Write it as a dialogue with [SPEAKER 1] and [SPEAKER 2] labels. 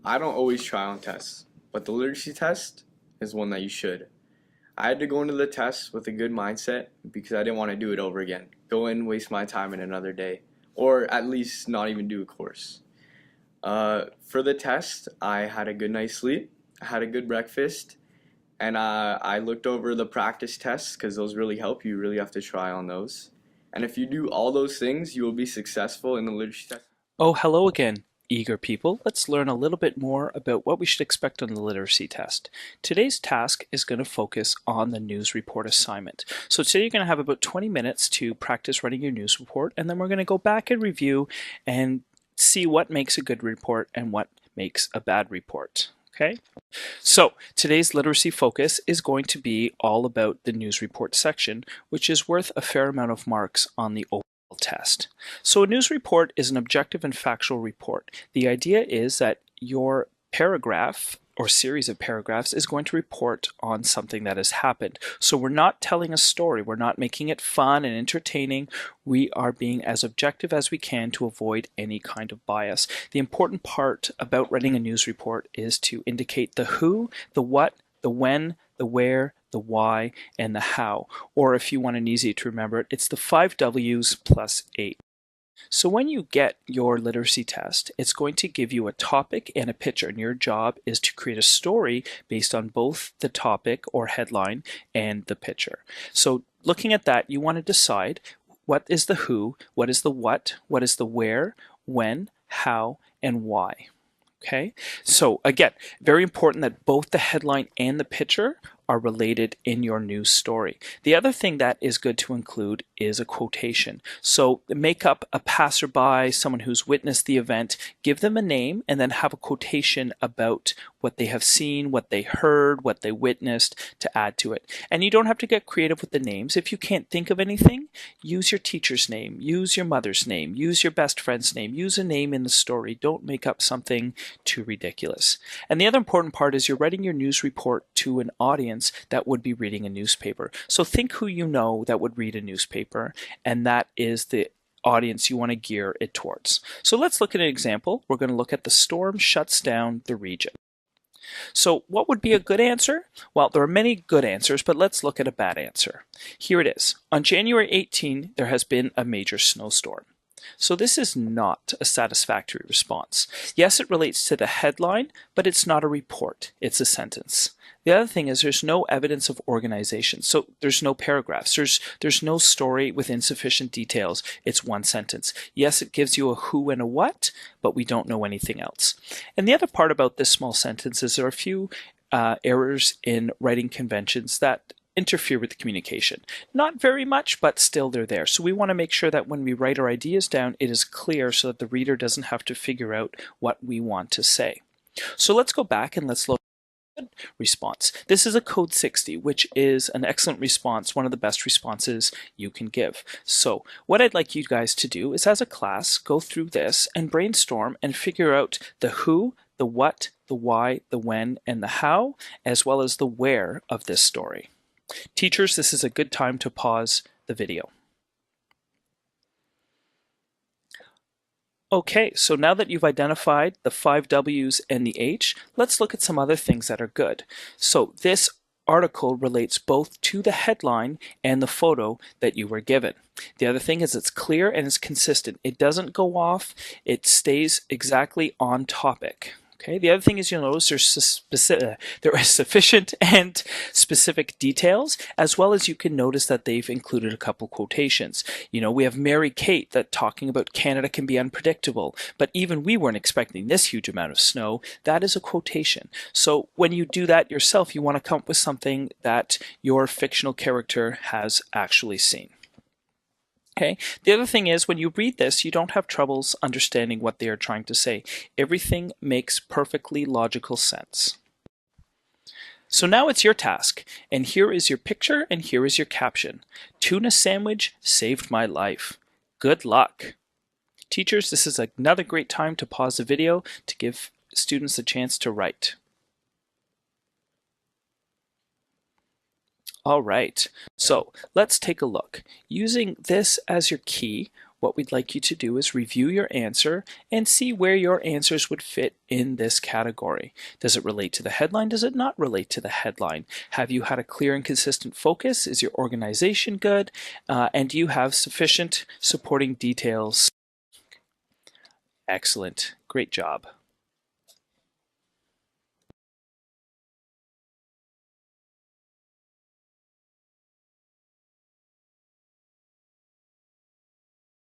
[SPEAKER 1] I don't always try on tests, but the literacy test is one that you should. I had to go into the test with a good mindset because I didn't want to do it over again. Go in, waste my time in another day, or at least not even do a course. For the test, I had a good night's sleep, I had a good breakfast, and I looked over the practice tests because those really help. You really have to try on those. And if you do all those things, you will be successful in the literacy test.
[SPEAKER 2] Oh, hello again, eager people. Let's learn a little bit more about what we should expect on the literacy test. Today's task is going to focus on the news report assignment. So today you're going to have about 20 minutes to practice writing your news report, and then we're going to go back and review and see what makes a good report and what makes a bad report. Okay, so today's literacy focus is going to be all about the news report section, which is worth a fair amount of marks on the overall test. So a news report is an objective and factual report. The idea is that your paragraph or series of paragraphs is going to report on something that has happened. So we're not telling a story, we're not making it fun and entertaining, we are being as objective as we can to avoid any kind of bias. The important part about writing a news report is to indicate the who, the what, the when, the where, the why, and the how. Or if you want an easy to remember it, it's the 5 W's plus 8. So when you get your literacy test, it's going to give you a topic and a picture, and your job is to create a story based on both the topic or headline and the picture. So looking at that, you want to decide what is the who, what is the what is the where, when, how, and why. Okay, so again, very important that both the headline and the picture are related in your news story. The other thing that is good to include is a quotation. So make up a passerby, someone who's witnessed the event, give them a name, and then have a quotation about what they have seen, what they heard, what they witnessed to add to it. And you don't have to get creative with the names. If you can't think of anything, use your teacher's name, use your mother's name, use your best friend's name, use a name in the story. Don't make up something too ridiculous. And the other important part is you're writing your news report to an audience that would be reading a newspaper. So think who you know that would read a newspaper, and that is the audience you want to gear it towards. So let's look at an example. We're going to look at the storm shuts down the region. So what would be a good answer? Well, there are many good answers, but let's look at a bad answer. Here it is. On January 18, there has been a major snowstorm. So this is not a satisfactory response. Yes, it relates to the headline, but it's not a report, it's a sentence. The other thing is there's no evidence of organization. So there's no paragraphs. There's no story with insufficient details. It's one sentence. Yes, it gives you a who and a what, but we don't know anything else. And the other part about this small sentence is there are a few errors in writing conventions that interfere with the communication. Not very much, but still they're there. So we want to make sure that when we write our ideas down, it is clear so that the reader doesn't have to figure out what we want to say. So let's go back and let's look at response. This is a code 60, which is an excellent response, one of the best responses you can give. So what I'd like you guys to do is as a class, go through this and brainstorm and figure out the who, the what, the why, the when, and the how, as well as the where of this story. Teachers, this is a good time to pause the video. Okay, so now that you've identified the 5 W's and the H, let's look at some other things that are good. So this article relates both to the headline and the photo that you were given. The other thing is it's clear and it's consistent. It doesn't go off, it stays exactly on topic. Okay. The other thing is you'll notice there is sufficient and specific details, as well as you can notice that they've included a couple quotations. You know, we have Mary Kate that talking about Canada can be unpredictable, but even we weren't expecting this huge amount of snow. That is a quotation. So when you do that yourself, you want to come up with something that your fictional character has actually seen. Okay. The other thing is when you read this, you don't have troubles understanding what they are trying to say. Everything makes perfectly logical sense. So now it's your task, and here is your picture and here is your caption. Tuna sandwich saved my life. Good luck. Teachers, this is another great time to pause the video to give students a chance to write. All right, so let's take a look. Using this as your key, what we'd like you to do is review your answer and see where your answers would fit in this category. Does it relate to the headline? Does it not relate to the headline? Have you had a clear and consistent focus? Is your organization good? And do you have sufficient supporting details? Excellent. Great job.